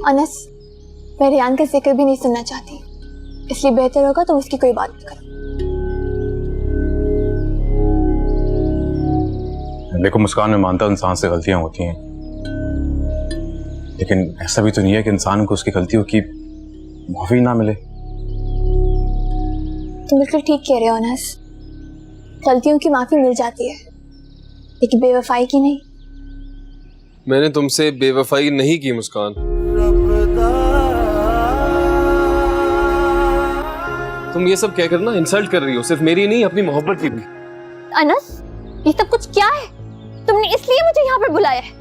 अनस, मैं रेहान का जिक्र भी नहीं सुनना चाहती, इसलिए बेहतर होगा तुम उसकी कोई बात मत करो। देखो मुस्कान, मैं मानता हूं इंसान से गलतियां होती हैं, लेकिन ऐसा भी तो नहीं है कि इंसान को उसकी गलतियों की माफी ना मिले। तुम बिल्कुल ठीक कह रहे हो अनस, गलतियों की माफी मिल जाती है, लेकिन बेवफाई की नहीं। मैंने तुमसे बेवफाई नहीं की मुस्कान। तुम ये सब कहकर ना इंसल्ट कर रही हो, सिर्फ मेरी नहीं अपनी मोहब्बत की भी। अनस, ये सब कुछ क्या है? तुमने इसलिए मुझे यहाँ पर बुलाया है?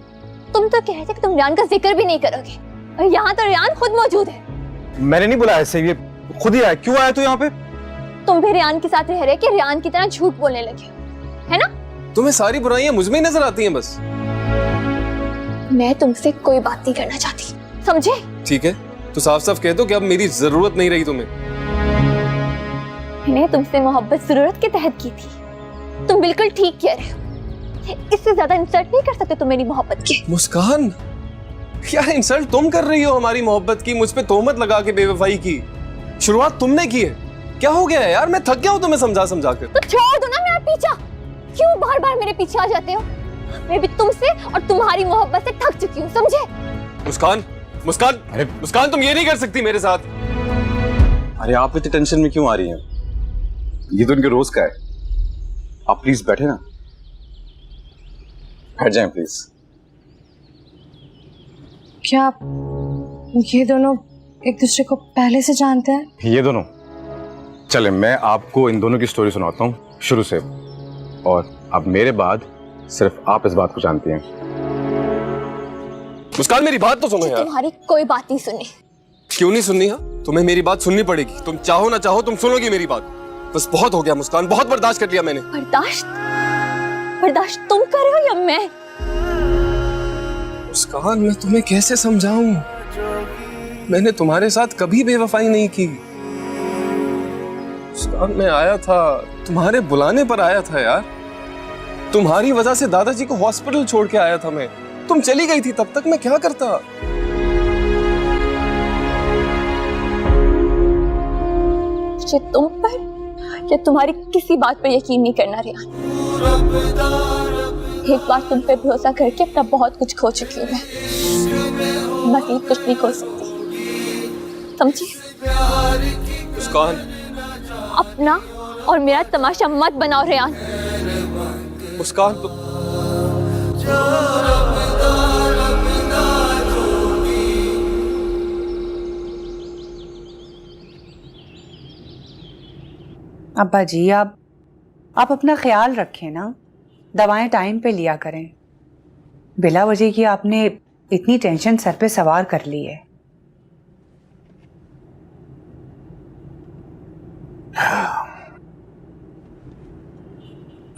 तुम तो कह रहे थे कि तुम रेहान का जिक्र भी नहीं करोगे, और यहाँ तो रेहान खुद मौजूद है। मैंने नहीं बुलाया इसे, ये खुद ही आया। क्यों आया तू यहाँ पे? तुम भी रेहान के साथ रह रहे कि रेहान की तरह झूठ बोलने लगे, है ना? तुम्हें सारी बुराइयां मुझ में ही नजर आती हैं बस। मैं तुमसे कोई बात नहीं करना चाहती, समझे? ठीक है, तो साफ साफ कह दो कि अब मेरी जरूरत नहीं रही तुम्हें। मैंने तुमसे मोहब्बत जरूरत के तहत की थी। तुम बिल्कुल ठीक कह रहे हो, इससे ज्यादा इंसल्ट नहीं कर सकते तुम मेरी मोहब्बत की। मुस्कान, क्या इंसल्ट तुम कर रही हो हमारी मोहब्बत की? मुझ पे तोहमत लगा के बेवफाई की शुरुआत तुमने की है। क्या हो गया है यार? मैं थक गया हूँ तुम्हें समझा समझा कर। तो छोड़ दो ना मेरा पीछा, क्यों बार बार मेरे पीछे आ जाते हो? मैं भी तुमसे और तुम्हारी मोहब्बत से थक चुकी हूँ, समझे? मुस्कान, मुस्कान, अरे मुस्कान, तुम ये नहीं कर सकती मेरे साथ। अरे आप इतनी टेंशन में क्यों आ रही हैं? ये तो उनके रोज का है। आप प्लीज बैठे ना, बैठ जाएं प्लीज। क्या ये दोनों एक दूसरे को पहले से जानते हैं? ये दोनों? चले मैं आपको इन दोनों की स्टोरी सुनाता हूँ शुरू से, और अब मेरे बाद सिर्फ आप इस बात को जानती हैं। मुस्कान, मेरी बात तो सुनो यार। तुम्हारी कोई बात नहीं सुनी। क्यों नहीं सुननी? तुम्हें मेरी बात सुननी पड़ेगी। तुम चाहो ना चाहो तुम सुनोगी मेरी बात। बस बहुत हो गया मुस्कान, बहुत बर्दाश्त कर लिया मैंने। बर्दाश्त? बर्दाश्त तुम कर रहे हो या मैं? मुस्कान, मैं तुम्हें कैसे समझाऊं? मैंने तुम्हारे साथ कभी बेवफाई नहीं की। मुस्कान, मैं आया था, तुम्हारे बुलाने पर आया था यार। तुम्हारी वजह से दादाजी को हॉस्पिटल छोड़ के आया था मैं। तुम चली गई थी, तब तक मैं क्या करता? मुझे तुम पर या तुम्हारी किसी बात पर यकीन नहीं करना रेहान। एक बार तुम पे भरोसा करके अपना बहुत कुछ खो चुकी हूँ मैं। मजीद कुछ नहीं खो सकती, समझी? मुस्कान, अपना और मेरा तमाशा मत बनाओ रेहान। मुस्कान, तुम अब्बा जी, आप अपना ख्याल रखें ना, दवाएं टाइम पे लिया करें। बिला वजह की आपने इतनी टेंशन सर पे सवार कर ली है।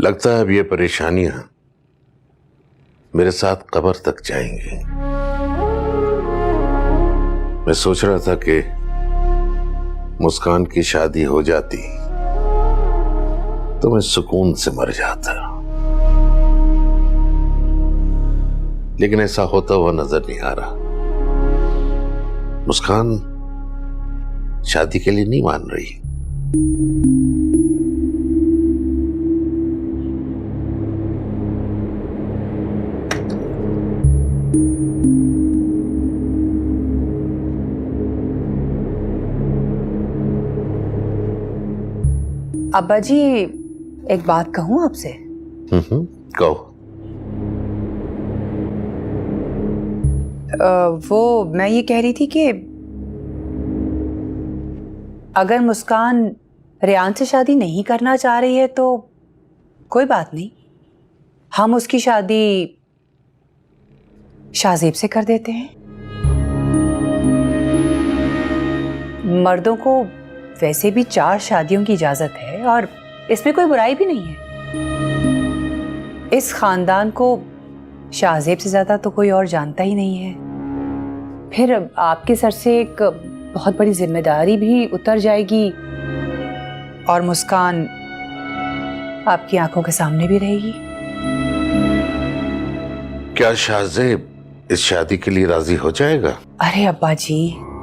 लगता है अब ये परेशानियां मेरे साथ कब्र तक जाएंगी। मैं सोच रहा था कि मुस्कान की शादी हो जाती तो मैं सुकून से मर जाता, लेकिन ऐसा होता हुआ नजर नहीं आ रहा। मुस्कान शादी के लिए नहीं मान रही। अब्बा जी, एक बात कहूं आपसे? कहो। वो मैं ये कह रही थी कि अगर मुस्कान रेहान से शादी नहीं करना चाह रही है तो कोई बात नहीं, हम उसकी शादी शाहजेब से कर देते हैं। मर्दों को वैसे भी 4 शादियों की इजाजत है और इसमें कोई बुराई भी नहीं है। इस खानदान को शाहजेब से ज्यादा तो कोई और जानता ही नहीं है। फिर आपके सर से एक बहुत बड़ी जिम्मेदारी भी उतर जाएगी और मुस्कान आपकी आंखों के सामने भी रहेगी। क्या शाहजेब इस शादी के लिए राजी हो जाएगा? अरे अब्बा जी,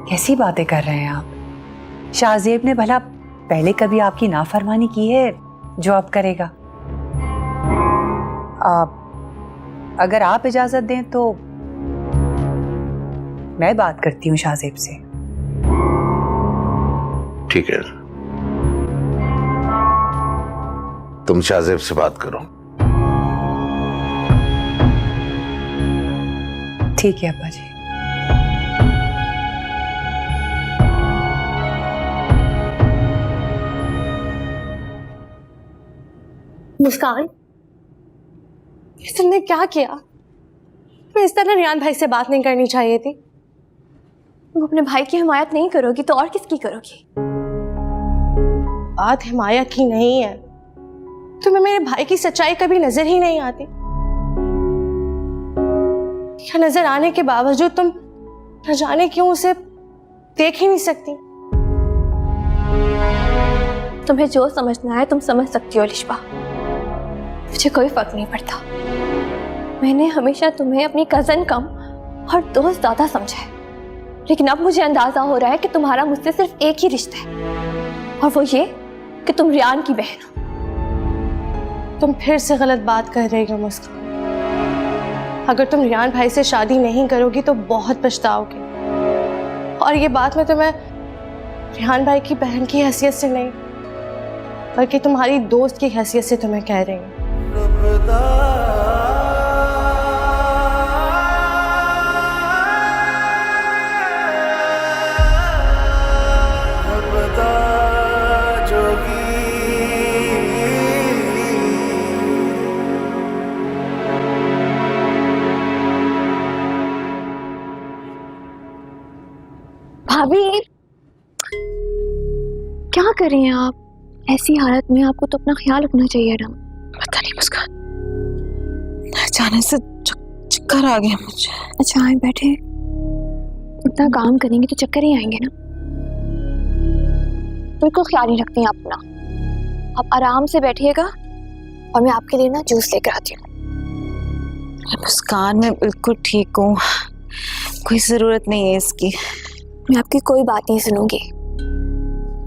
कैसी बातें कर रहे हैं आप? शाहजेब ने भला पहले कभी आपकी नाफरमानी की है जो अब करेगा? अगर आप इजाजत दें तो मैं बात करती हूँ शाहजेब से। ठीक है, तुम शाहजेब से बात करो। ठीक है अब्बा जी। मुस्कान, तुमने क्या किया? मैं इस तरह रियान भाई से बात नहीं करनी चाहिए थी। तुम अपने भाई की हिमायत नहीं करोगी तो और किसकी करोगी? बात हिमायत की नहीं है, तुम्हें मेरे भाई की सच्चाई कभी नजर ही नहीं आती। क्या नजर आने के बावजूद तुम न जाने क्यों उसे देख ही नहीं सकती? तुम्हें जो समझना है तुम समझ सकती हो लिशबा, मुझे कोई फर्क नहीं पड़ता। मैंने हमेशा तुम्हें अपनी कजन कम और दोस्त ज्यादा समझा है, लेकिन अब मुझे अंदाजा हो रहा है कि तुम्हारा मुझसे सिर्फ एक ही रिश्ता है, और वो ये कि तुम रियान की बहन हो। तुम फिर से गलत बात कर रही हो मुस्कान। अगर तुम रियान भाई से शादी नहीं करोगी तो बहुत पछताओगी, और ये बात मैं तुम्हें रियान भाई की बहन की हैसियत से नहीं बल्कि तुम्हारी दोस्त की हैसियत से तुम्हें कह रही हूँ। भाभी, क्या कर रही हैं आप? ऐसी हालत में आपको तो अपना ख्याल रखना चाहिए ना। पता नहीं मुस्कान, अचानक से चक्कर आ गया मुझे। अच्छा आए बैठे, इतना काम करेंगे तो चक्कर ही आएंगे ना। बिल्कुल ख्याल नहीं रखती हैं अपना। आप आराम से बैठिएगा और मैं आपके लिए ना जूस लेकर आती हूँ। मुस्कान, मैं बिल्कुल ठीक हूँ, कोई ज़रूरत नहीं है इसकी। मैं आपकी कोई बात नहीं सुनूंगी।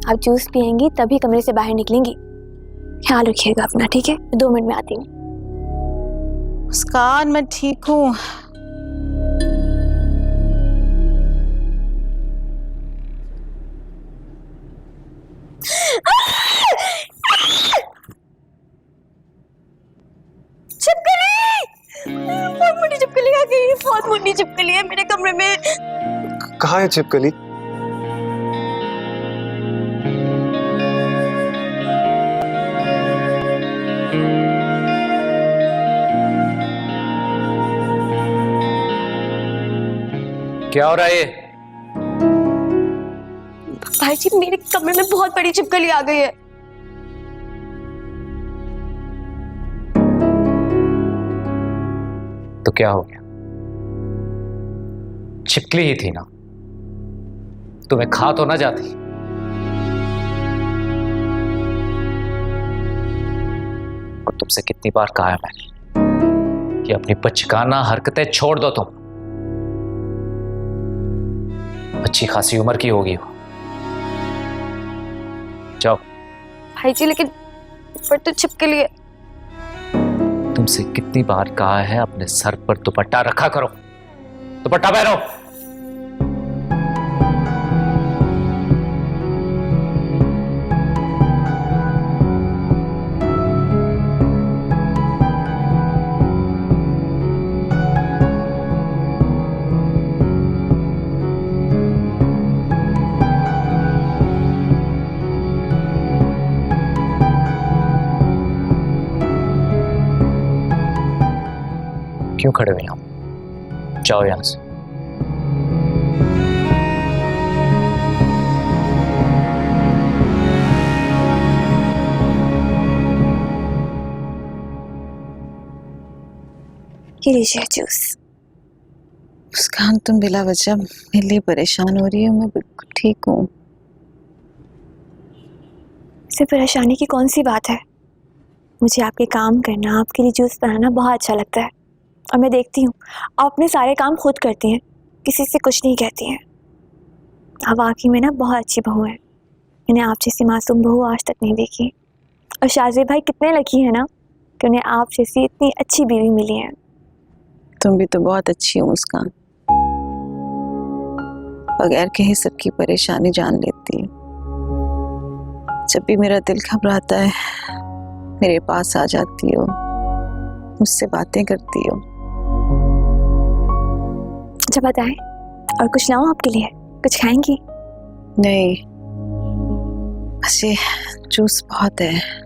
आप जूस पियेंगी तभी कमरे से बाहर निकलेंगी। ख्याल रखिएगा अपना, ठीक है? 2 मिनट में आती हूँ। मुस्कान, मैं ठीक हूँ। छिपकली! बहुत मोटी छिपकली आ गई, बहुत मोटी छिपकली है मेरे कमरे में। कहाँ है छिपकली? क्या हो रहा है ये? भाई जी, मेरे कमरे में बहुत बड़ी छिपकली आ गई है। तो क्या हो गया? छिपकली ही थी ना, तुम्हें खा तो ना जाती? और तुमसे कितनी बार कहा है मैंने कि अपनी बचकाना हरकतें छोड़ दो। तुम अच्छी खासी उम्र की होगी हो। जाओ। भाई जी, लेकिन ऊपर तो छिपकली है। तुमसे कितनी बार कहा है अपने सर पर दुपट्टा रखा करो, दुपट्टा पहनो। क्यों खड़े हुए आप? जाओ यहां से। ये लीजिए जूस। मुस्कान, तुम बिला वजह मेरे लिए परेशान हो रही हो। मैं बिल्कुल ठीक हूँ। इससे परेशानी की कौन सी बात है? मुझे आपके काम करना, आपके लिए जूस बनाना बहुत अच्छा लगता है, और मैं देखती हूँ आप अपने सारे काम खुद करती हैं, किसी से कुछ नहीं कहती हैं। आप वाकई में ना बहुत अच्छी बहू है। मैंने आप जैसी मासूम बहू आज तक नहीं देखी। और शाहजेब भाई कितने लकी हैं ना कि उन्हें आप जैसी इतनी अच्छी बीवी मिली है। तुम भी तो बहुत अच्छी हो मुस्कान, बगैर कहे सबकी परेशानी जान लेती है। जब भी मेरा दिल घबराता है मेरे पास आ जाती हो, मुझसे बातें करती हो। अच्छा बताएं, और कुछ लाऊं आपके लिए? कुछ खाएंगी? नहीं, बस ये जूस बहुत है।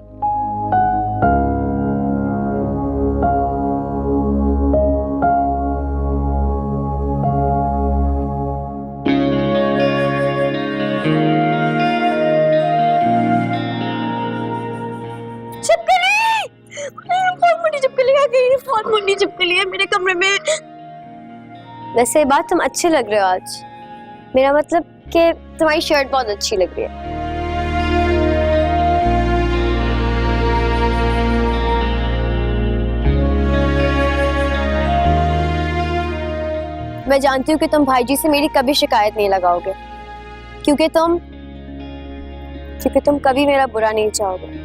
बहुत मुंडी चिपकली है मेरे कमरे में। वैसे ये बात तुम अच्छे लग रहे हो आज। मेरा मतलब कि तुम्हारी शर्ट बहुत अच्छी लग रही है। मैं जानती हूँ कि तुम भाई जी से मेरी कभी शिकायत नहीं लगाओगे, क्योंकि तुम कभी मेरा बुरा नहीं चाहोगे।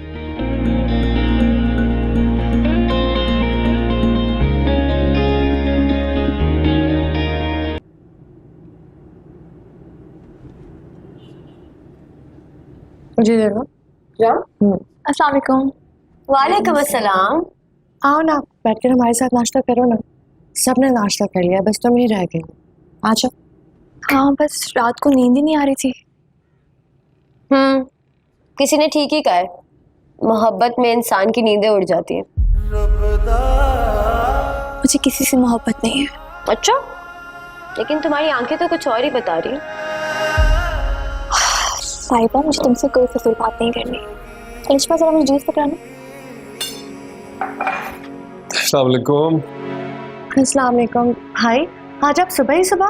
मुझे दे दो। अस्सलाम वालेकुम। वालेकुम अस्सलाम। आओ ना, बैठ कर हमारे साथ नाश्ता करो ना। सबने नाश्ता कर लिया, बस तुम ही रह गई। आ जाओ। हाँ, बस रात को नींद ही नहीं आ रही थी। किसी ने ठीक ही कहा है, मोहब्बत में इंसान की नींदें उड़ जाती हैं। मुझे किसी से मोहब्बत नहीं है। अच्छा, लेकिन तुम्हारी आंखें तो कुछ और ही बता रही हैं। साहिबा, मुझे तुमसे कोई फिजूल बात नहीं करनी। लिशा, जरा मुझे जूस पकड़ाना। अस्सलाम वालेकुम। अस्सलाम वालेकुम। भाई, आज आप सुबह ही सुबह?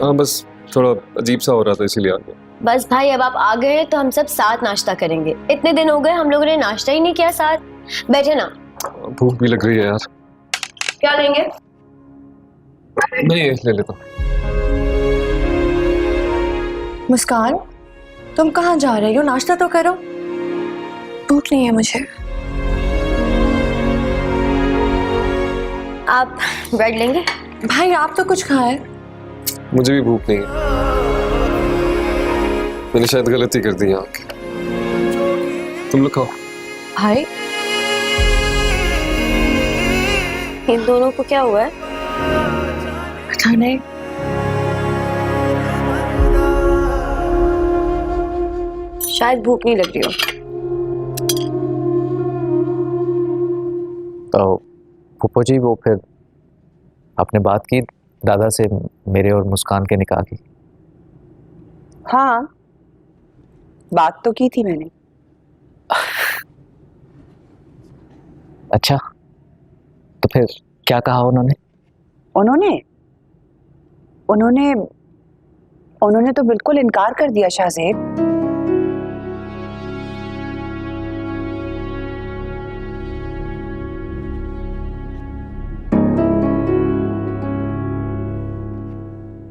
हाँ, बस थोड़ा अजीब सा हो रहा था इसीलिए आ गया। बस भाई, अब आप आ गए तो हम सब साथ नाश्ता करेंगे। इतने दिन हो गए हम लोगों ने नाश्ता ही नहीं किया साथ। बैठे ना। भूख भी लग रही है यार। क्या लेंगे? नहीं, ले लेता हूँ। मुस्कान, तुम कहाँ जा रही हो? नाश्ता तो करो। भूख नहीं है मुझे। आप ब्रेड लेंगे? भाई, आप तो कुछ खाए। मुझे भी भूख नहीं है। मैंने शायद गलती कर दी यहाँ की। तुम लोग खाओ। भाई, इन दोनों को क्या हुआ है? पता नहीं। शायद भूख नहीं लग रही हो। तो फूफो जी, वो फिर आपने बात की दादा से मेरे और मुस्कान के निकाह की? हाँ, बात तो की थी मैंने। अच्छा, तो फिर क्या कहा उन्होंने? उन्होंने तो बिल्कुल इनकार कर दिया शाहजेब।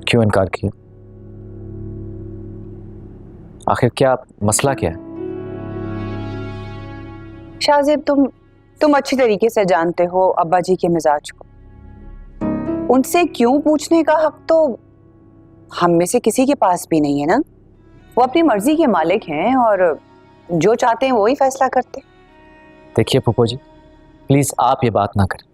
क्यों इनकार किया? आखिर क्या मसला क्या है? शाहजेब, तुम अच्छी तरीके से जानते हो अब्बा जी के मिजाज को। उनसे क्यों पूछने का हक तो हम में से किसी के पास भी नहीं है ना। वो अपनी मर्जी के मालिक हैं और जो चाहते हैं वो ही फैसला करते। देखिए फूफो जी, प्लीज आप ये बात ना करें।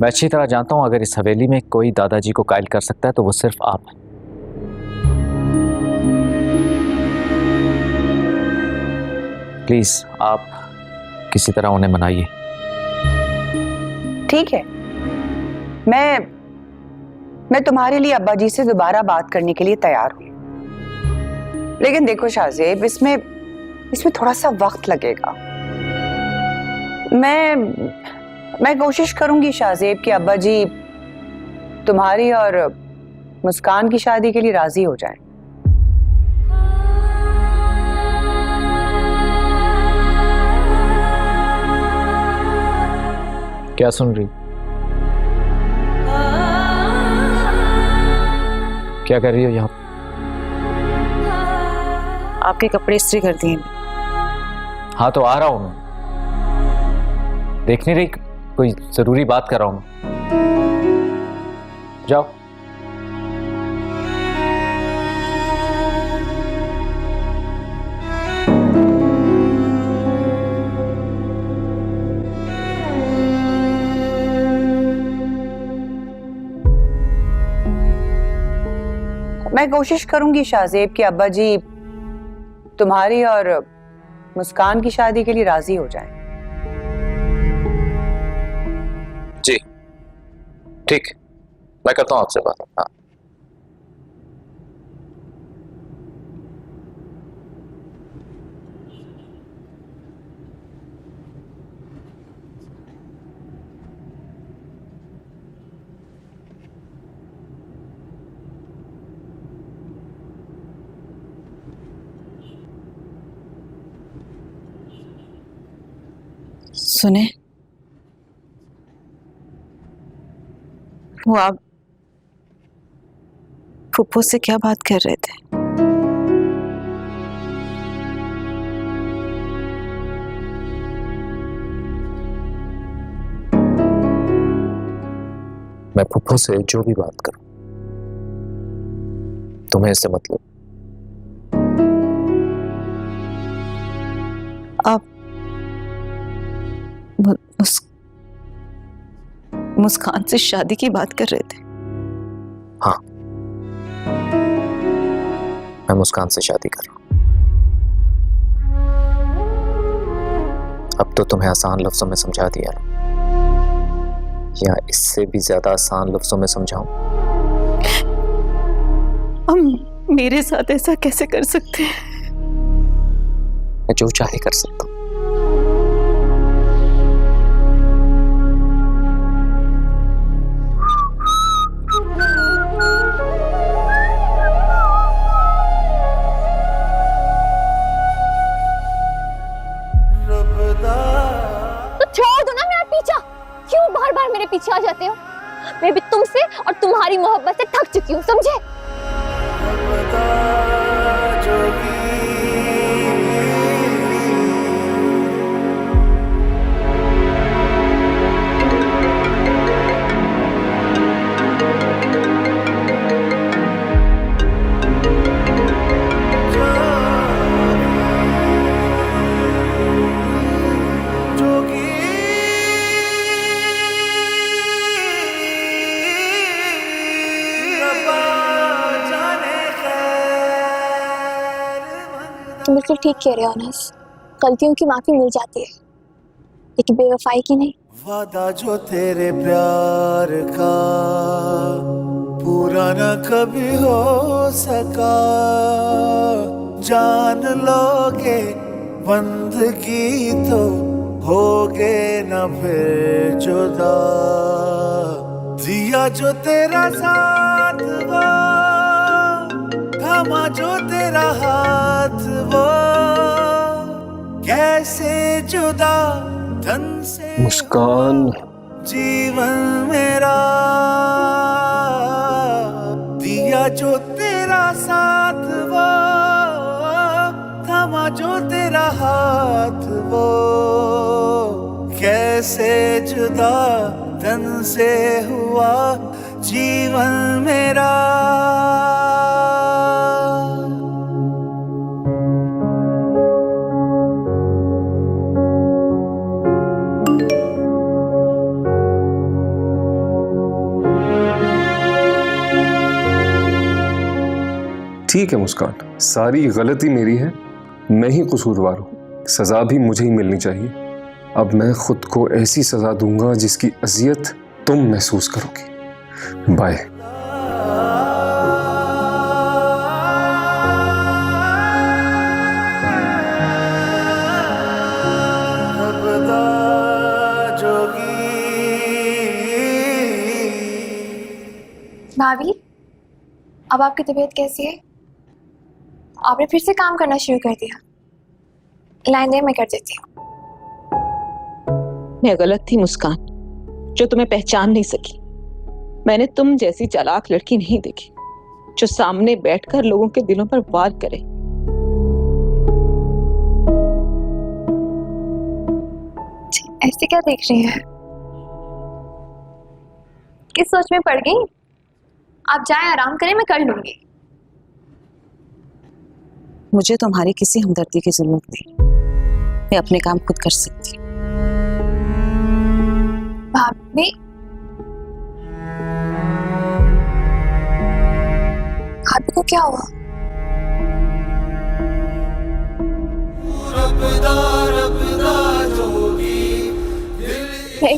मैं अच्छी तरह जानता हूं अगर इस हवेली में कोई दादाजी को कायल कर सकता है तो वो सिर्फ आप हैं। प्लीज आप किसी तरह उन्हें मनाइए। ठीक है, मैं तुम्हारे लिए अब्बा जी से दोबारा बात करने के लिए तैयार हूं। लेकिन देखो शाहजेब, इसमें थोड़ा सा वक्त लगेगा। मैं कोशिश करूंगी शाहजेब कि अब्बा जी तुम्हारी और मुस्कान की शादी के लिए राजी हो जाएं। क्या सुन रही? क्या कर रही हो यहाँ? आपके कपड़े इस्त्री कर दिए। हाँ तो आ रहा हूँ मैं। देख नहीं रही कोई जरूरी बात कर रहा हूँ मैं। जाओ। मैं कोशिश करूंगी शाहजेब के अब्बा जी तुम्हारी और मुस्कान की शादी के लिए राजी हो जाएं। जी ठीक, मैं करता हूँ आपसे बात। हाँ सुने, वो आप फुप्पो से क्या बात कर रहे थे? मैं फुप्पो से जो भी बात करूं तुम्हें इससे मतलब। आप मुस्कान से शादी की बात कर रहे थे? हाँ, मैं मुस्कान से शादी कर रहा हूं। अब तो तुम्हें आसान लफ्जों में समझा दिया ना, या इससे भी ज्यादा आसान लफ्जों में समझाऊं? हम मेरे साथ ऐसा कैसे कर सकते हैं? मैं जो चाहे कर सकता हूं। छोड़ दो ना मेरा पीछा, क्यों बार बार मेरे पीछे आ जाते हो? मैं भी तुमसे और तुम्हारी मोहब्बत से थक चुकी हूँ, समझे? तुम बिल्कुल ठीक कह रहे हो अनस, गलतियों की माफी मिल जाती है लेकिन बेवफाई की नहीं। वादा जो तेरे प्यार का पूरा न कभी हो सका, जान लोगे बंदगी तो होगे न फिर जुदा। दिया जो तेरा साथ वो, थमा जो तेरा हाथ वो, कैसे जुदा धन से मुस्कान, जीवन मेरा। दिया जो तेरा साथ वो, थमा जो तेरा हाथ वो, कैसे जुदा धन से हुआ जीवन मेरा। ठीक है मुस्कान, सारी गलती मेरी है, मैं ही कसूरवार हूँ, सजा भी मुझे ही मिलनी चाहिए। अब मैं खुद को ऐसी सजा दूंगा जिसकी अजियत तुम महसूस करोगी। बाय। भाभी, अब आपकी तबीयत कैसी है? आपने फिर से काम करना शुरू कर दिया? लाइन दे, मैं कर देती हूँ। मैं गलत थी मुस्कान, जो तुम्हें पहचान नहीं सकी। मैंने तुम जैसी चालाक लड़की नहीं देखी जो सामने बैठकर लोगों के दिलों पर वार करे। ऐसे क्या देख रही हैं? किस सोच में पड़ गई? आप जाएं, आराम करें, मैं कर लूंगी। मुझे तुम्हारी किसी हमदर्दी की जरूरत नहीं, मैं अपने काम खुद कर सकती हूँ। भाभी, भाभी को क्या हुआ? मैं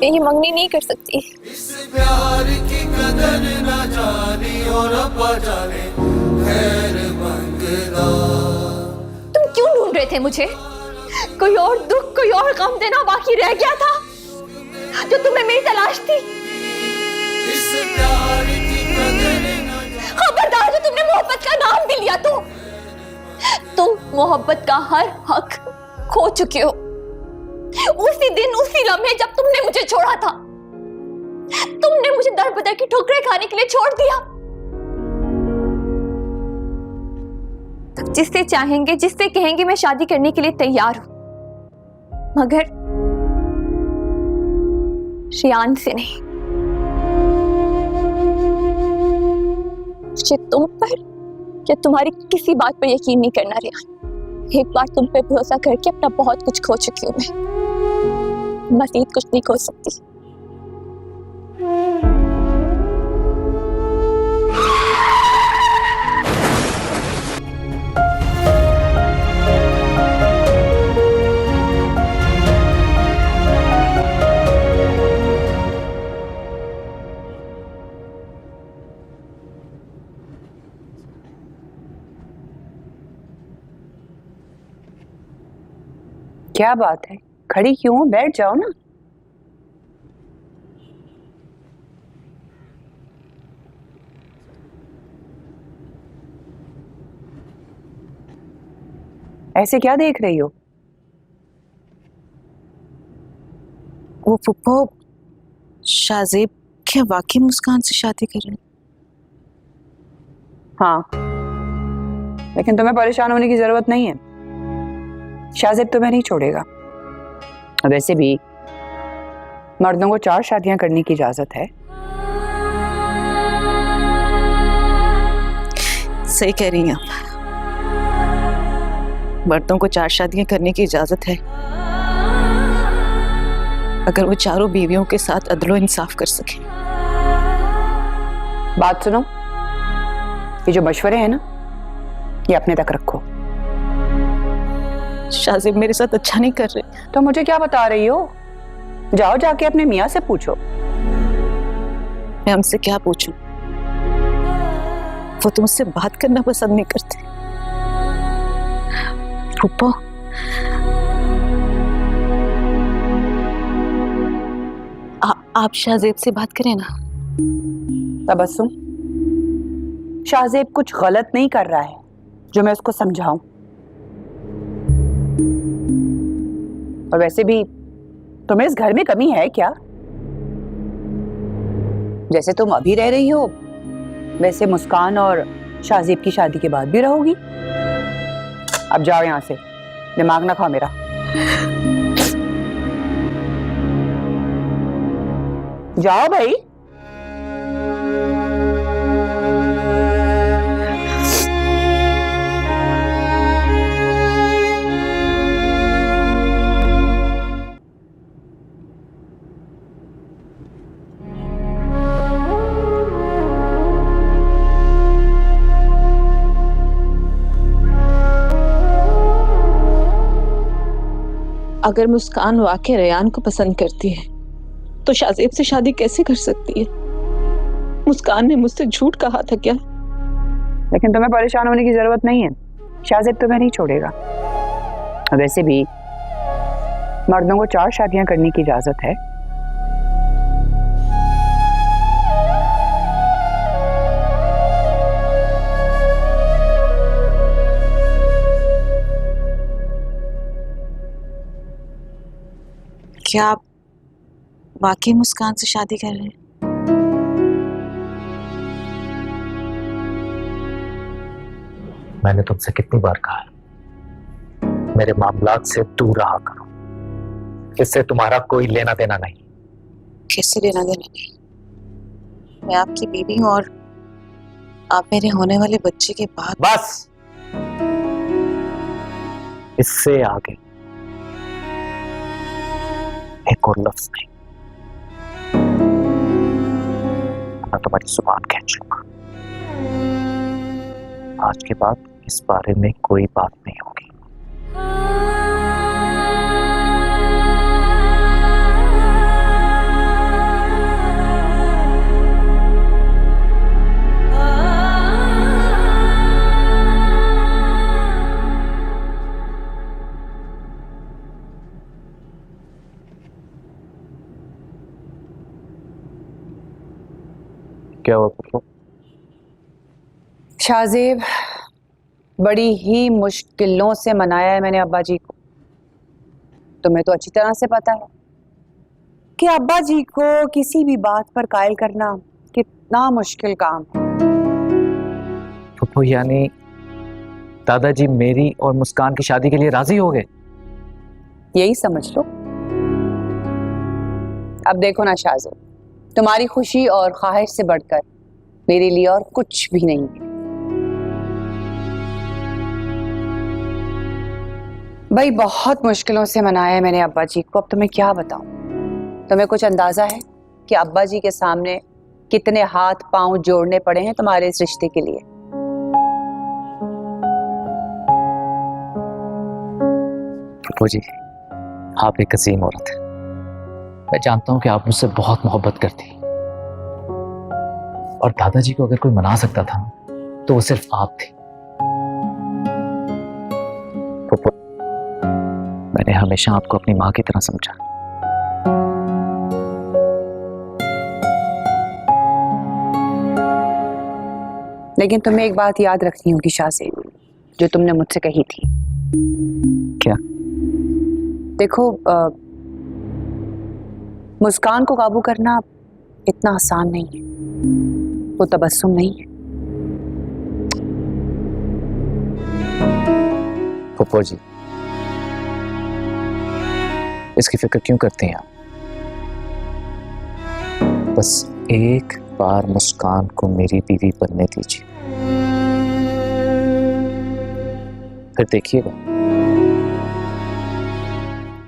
ये मंगनी नहीं कर सकती। इस प्यार की कदर न जानी और अपा जाने खैर मंगदा। तुम क्यों ढूंढ रहे थे मुझे? कोई और दुख, कोई और गम देना बाकी रह गया था जो तुम्हें मेरी तलाश थी? इस प्यार की कदर न खबरदार, जो तुमने मोहब्बत का नाम भी लिया तो तुम मोहब्बत का हर हक खो चुके हो। उसी दिन, उसी लम्हे जब तुमने मुझे छोड़ा था, तुमने मुझे दर बदर की ठोकरें खाने के लिए छोड़ दिया। जिससे चाहेंगे, जिससे कहेंगे, मैं शादी करने के लिए तैयार हूं, मगर रियान से नहीं। मुझे तुम पर या तुम्हारी किसी बात पर यकीन नहीं करना रियान। एक बार तुम पे भरोसा करके अपना बहुत कुछ खो चुकी हूं मैं, मजीद कुछ नहीं खो सकती। क्या बात है, खड़ी क्यों हो? बैठ जाओ ना। ऐसे क्या देख रही हो? वो फुप्पो, शाहजेब क्या वाकई मुस्कान से शादी कर रहे हैं? हाँ, लेकिन तुम्हें परेशान होने की जरूरत नहीं है। शाहजेब तुम्हें नहीं छोड़ेगा। वैसे भी मर्दों को 4 शादियां करने की इजाजत है। सही कह रही हैं आप, मर्दों को 4 शादियां करने की इजाजत है, अगर वो चारों बीवियों के साथ अदलो इंसाफ कर सके। बात सुनो, ये जो मशवरे हैं ना, ये अपने तक रखो। शाहजेब मेरे साथ अच्छा नहीं कर रहे। तो मुझे क्या बता रही हो? जाओ जाके अपने मियाँ से पूछो। मैं उनसे क्या पूछूं? वो तो मुझसे बात करना पसंद नहीं करते। फूफो, आप शाहजेब से बात करें ना। तबस्सुम, शाहजेब कुछ गलत नहीं कर रहा है जो मैं उसको समझाऊं। और वैसे भी तुम्हें इस घर में कमी है क्या? जैसे तुम अभी रह रही हो, वैसे मुस्कान और शाहजेब की शादी के बाद भी रहोगी। अब जाओ यहां से, दिमाग ना खाओ मेरा। जाओ भाई। अगर मुस्कान वाकई रेयान को पसंद करती है तो शाहजेब से शादी कैसे कर सकती है? मुस्कान ने मुझसे झूठ कहा था क्या? लेकिन तुम्हें परेशान होने की जरूरत नहीं है, शाहजेब तुम्हें नहीं छोड़ेगा। वैसे भी मर्दों को 4 शादियां करने की इजाजत है। क्या आप वाकई मुस्कान से शादी कर रहे हैं? मैंने तुमसे कितनी बार कहा है, मेरे मामलात से दूर रहा करो, इससे तुम्हारा कोई लेना देना नहीं। किससे लेना देना नहीं? मैं आपकी बीवी हूँ और आप मेरे होने वाले बच्चे के बाद। बस, इससे आगे एक और लफ्ज नहीं, मैं तुम्हारी जुबान खींच लूंगा। आज के बाद इस बारे में कोई बात नहीं होगी। क्या हुआ पप्पू? शाहजेब, बड़ी ही मुश्किलों से मनाया है मैंने अब्बा जी को। तुम्हें तो अच्छी तरह से पता है कि अब्बा जी को किसी भी बात पर कायल करना कितना मुश्किल काम है। पप्पू, यानी दादाजी मेरी और मुस्कान की शादी के लिए राजी हो गए? यही समझ लो। अब देखो ना शाहजेब, तुम्हारी खुशी और ख्वाहिश से बढ़कर मेरे लिए और कुछ भी नहीं है। भाई बहुत मुश्किलों से मनाया है मैंने अब्बा जी को। अब तुम्हें क्या बताऊं? तुम्हें कुछ अंदाजा है कि अब्बा जी के सामने कितने हाथ पांव जोड़ने पड़े हैं तुम्हारे इस रिश्ते के लिए? पप्पू जी, आप एक अजीम औरत है। मैं जानता हूं कि आप मुझसे बहुत मोहब्बत करती, और दादाजी को अगर कोई मना सकता था तो वो सिर्फ आप थी। पप्पू, मैंने हमेशा आपको अपनी माँ की तरह समझा। लेकिन तुम्हें एक बात याद रखनी होगी शाहजेब, जो तुमने मुझसे कही थी। क्या? देखो, मुस्कान को काबू करना इतना आसान नहीं है। वो तबस्सुम नहीं है। पप्पू जी, इसकी फिक्र क्यों करते हैं आप? बस एक बार मुस्कान को मेरी बीवी बनने दीजिए, फिर देखिएगा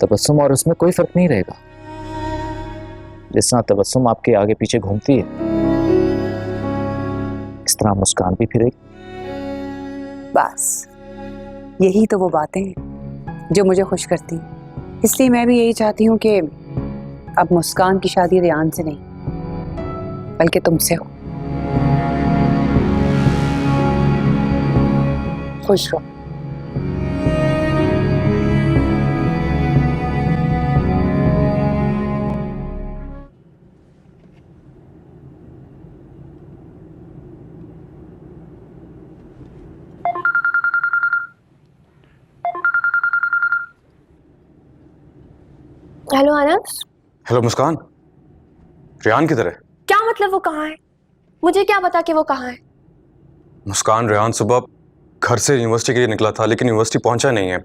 तबस्सुम और उसमें कोई फर्क नहीं रहेगा। जिस तरह तबस्सुम आपके आगे पीछे घूमती है, इस तरह मुस्कान भी फिरेगी। बस यही तो वो बातें हैं जो मुझे खुश करती हैं। इसलिए मैं भी यही चाहती हूँ कि अब मुस्कान की शादी रेहान से नहीं बल्कि तुमसे हो। खुश रहो। हेलो अनस। हेलो मुस्कान, रेहान किधर है? क्या मतलब वो कहाँ है? मुझे क्या पता कि वो कहाँ है? मुस्कान, रेहान सुबह घर से यूनिवर्सिटी के लिए निकला था, लेकिन यूनिवर्सिटी पहुंचा नहीं है।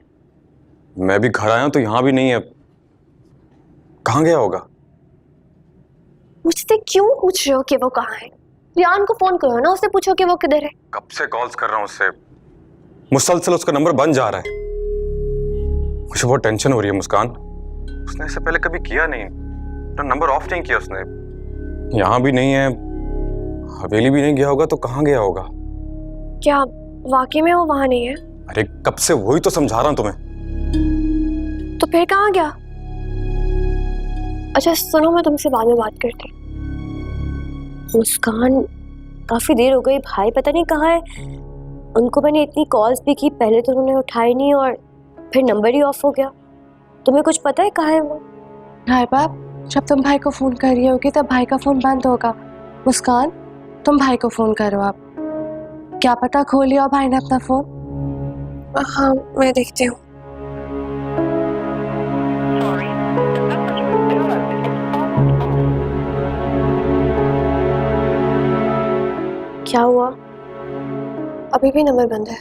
मैं भी घर आया हूं तो यहाँ भी नहीं है। कहाँ गया होगा? मुझसे क्यों पूछ रहे हो कि वो कहाँ है? रेहान को फोन करो ना, उससे पूछो कि वो किधर है। कब से कॉल्स कर रहा हूँ उससे, मुसलसल उसका नंबर बंद जा रहा है। मुझे बहुत टेंशन हो रही है मुस्कान। उसने इससे पहले कभी किया नहीं, तो नंबर ऑफ नहीं किया उसने। यहाँ भी नहीं है, हवेली भी नहीं गया होगा, तो कहाँ गया होगा? क्या वाकई में वो वहां नहीं है? अरे कब से वही तो समझा रहा हूँ तुम्हें। तो फिर कहाँ गया? अच्छा सुनो, मैं तुमसे बाद में बात करती। मुस्कान, काफी देर हो गई, भाई पता नहीं कहाँ है। उनको मैंने इतनी कॉल्स भी की, पहले तो उन्होंने उठाई नहीं और फिर नंबर ही ऑफ हो गया। तुम्हें कुछ पता है कहाँ है वो? हाय बाप, जब तुम भाई को फोन कर रही होगी तब भाई का फोन बंद होगा। मुस्कान, तुम भाई को फोन करो। आप क्या पता खो लिया भाई ने अपना फोन। हाँ मैं देखती हूँ। क्या हुआ? अभी भी नंबर बंद है।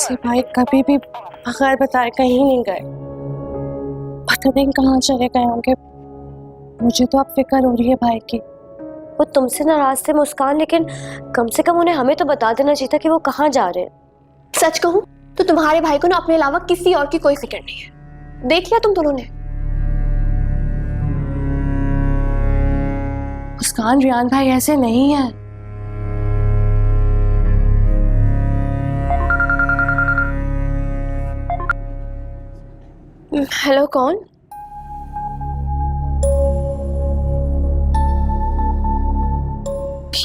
से भाई कभी भी बगैर बताए कहीं नहीं गए। पता नहीं कहाँ चले गए होंगे। मुझे तो अब फिक्र हो रही है भाई की। वो तुमसे नाराज थे मुस्कान, लेकिन कम से कम उन्हें हमें तो बता देना चाहिए था कि वो कहाँ जा रहे हैं। सच कहूं तो तुम्हारे भाई को ना अपने अलावा किसी और की कोई फिक्र नहीं है। देख लिया तुम दोनों ने। मुस्कान, रियान भाई ऐसे नहीं है। हेलो, कौन?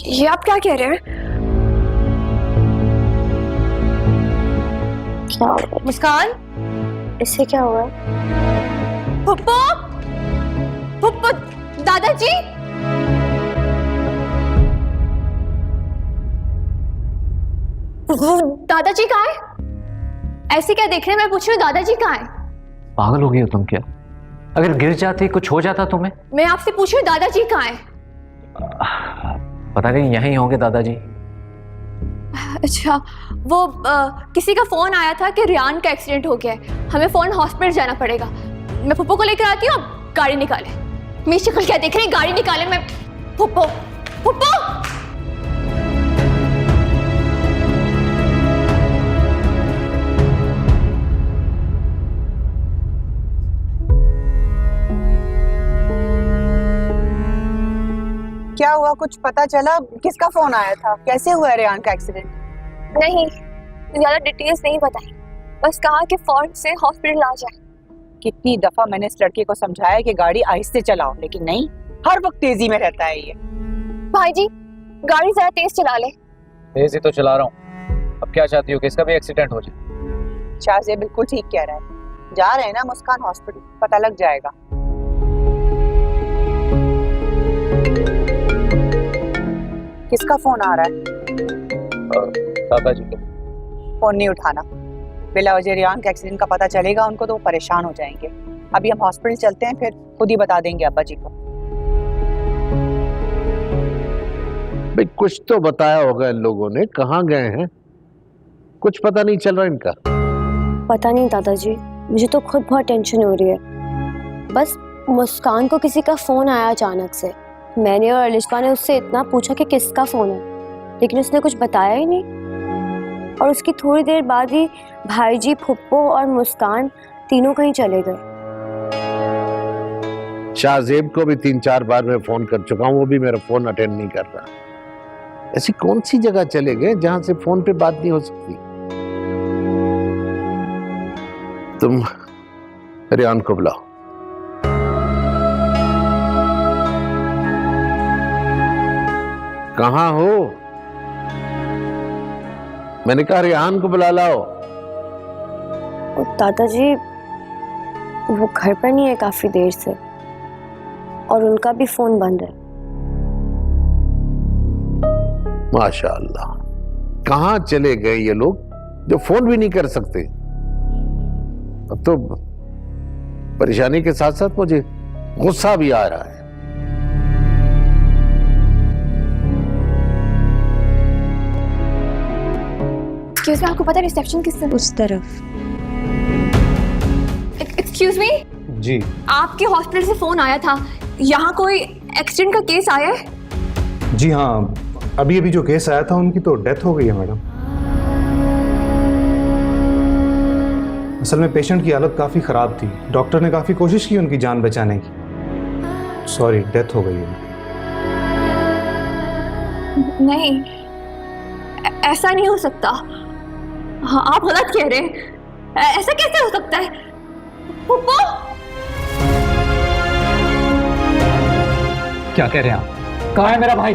ये आप क्या कह रहे हैं? क्या हुआ मुस्कान, इससे क्या हुआ? पुप्पो, पुप्पो, दादाजी। दादाजी कहाँ है? ऐसे क्या देख रहे हैं? मैं पूछ रही हूँ दादाजी कहाँ है? पागल हो गई हो तुम क्या? अगर गिर जाती कुछ हो जाता तुम्हें? मैं आपसे पूछ रही हूँ दादाजी कहाँ है? पता नहीं, यहीं होंगे दादाजी। अच्छा, वो किसी का फोन आया था कि रियान का एक्सीडेंट हो गया है, हमें फोन हॉस्पिटल जाना पड़ेगा। मैं पुप्पो को लेकर आती हूँ, आप गाड़ी निकाले। मेरी शक्ल क्या देख रहे हैं? गाड़ी निकाले। मैं पुप्पो, पुप्पो। क्या हुआ, कुछ पता चला? किसका फोन आया था? कैसे हुआ रेहान का एक्सीडेंट? नहीं, ज्यादा डिटेल्स नहीं बताई, बस कहा कि फौरन से हॉस्पिटल आ जाए। कितनी दफा मैंने इस लड़के को समझाया कि गाड़ी आहिस्ते चलाओ, लेकिन नहीं, हर वक्त तेजी में रहता है ये। भाई जी, गाड़ी जरा तेज चला ले। तेज ही तो चला रहा हूँ। अब क्या चाहती हो कि इसका भी एक्सीडेंट हो जाए? शाहजेब बिल्कुल ठीक कह रहा है। जा रहे हैं ना मुस्कान हॉस्पिटल, पता लग जाएगा। किसका फोन आ रहा है? दादाजी का। फोन नहीं उठाना। बिला वजह रियान के एक्सीडेंट का पता चलेगा उनको तो वो परेशान हो जाएंगे। अभी हम हॉस्पिटल चलते हैं, फिर खुद ही बता देंगे अब्बा जी को। भाई कुछ तो बताया होगा इन लोगों ने, कहाँ गए हैं? कुछ पता नहीं चल रहा इनका। पता नहीं दादाजी, मुझे तो खुद बहुत टेंशन हो रही है। बस मुस्कान को किसी का फोन आया अचानक से। मैंने और अलिशा ने उससे इतना पूछा कि किसका फोन है, लेकिन उसने कुछ बताया ही नहीं। और उसकी थोड़ी देर बाद ही भाई जी, फुप्पो और मुस्कान तीनों कहीं चले गए। शाहजेब को भी 3-4 बार मैं फोन कर चुका हूँ, वो भी मेरा फोन अटेंड नहीं कर रहा। ऐसी कौन सी जगह चले गए जहां से फोन पे बात नहीं हो सकती? तुम रियान को बुलाओ। कहाँ हो? मैंने कहा रियान को बुला लाओ। दादाजी, वो घर पर नहीं है काफी देर से, और उनका भी फोन बंद है। माशाअल्लाह, कहाँ चले गए ये लोग जो फोन भी नहीं कर सकते? अब तो परेशानी के साथ साथ मुझे गुस्सा भी आ रहा है। एक्सक्यूज मी, आपको पता है रिसेप्शन किस तरफ? उस तरफ। एक्सक्यूज मी जी, आपके हॉस्पिटल से फोन आया था, यहाँ कोई एक्सीडेंट का केस आया है? जी हाँ, अभी अभी जो केस आया था उनकी तो डेथ हो गई है मैडम। असल में पेशेंट की हालत काफ़ी ख़राब थी, डॉक्टर ने काफ़ी कोशिश की उनकी जान बचाने की। सॉरी, डेथ हो गई है। नहीं, ऐसा नहीं हो सकता। हाँ, आप गलत कह रहे हैं। ऐसा कैसे हो सकता है? पुप्पो, क्या कह रहे हैं आप? कहाँ है मेरा भाई?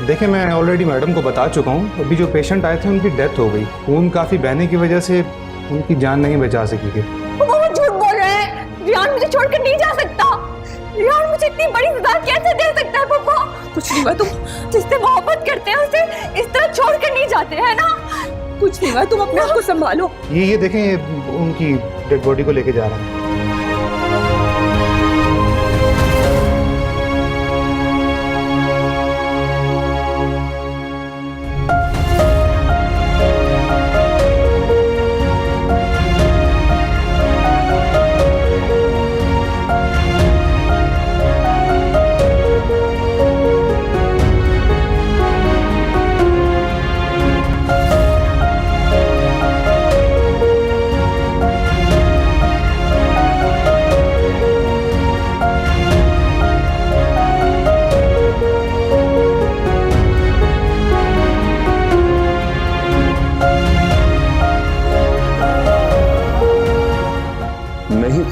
देखिए, मैं ऑलरेडी मैडम को बता चुका हूँ, अभी जो पेशेंट आए थे उनकी डेथ हो गई। खून काफ़ी बहने की वजह से उनकी जान नहीं बचा सकी थी। वो झूठ बोल रहे हैं। रियान मुझे छोड़कर नहीं जा सकता। रियान मुझे इतनी बड़ी सजा कैसे दे सकता है? पुप्पो, कुछ नहीं हुआ, तुम जिससे मोहब्बत करते हैं उसे इस तरह छोड़कर नहीं जाते हैं ना। कुछ नहीं हुआ, तुम अपने आप को संभालो। ये देखें, ये उनकी डेड बॉडी को लेके जा रहे हैं।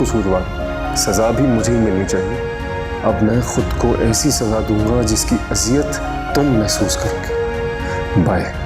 कसूरवार हूँ, सजा भी मुझे ही मिलनी चाहिए। अब मैं खुद को ऐसी सजा दूंगा जिसकी अजियत तुम महसूस करोगे। बाय।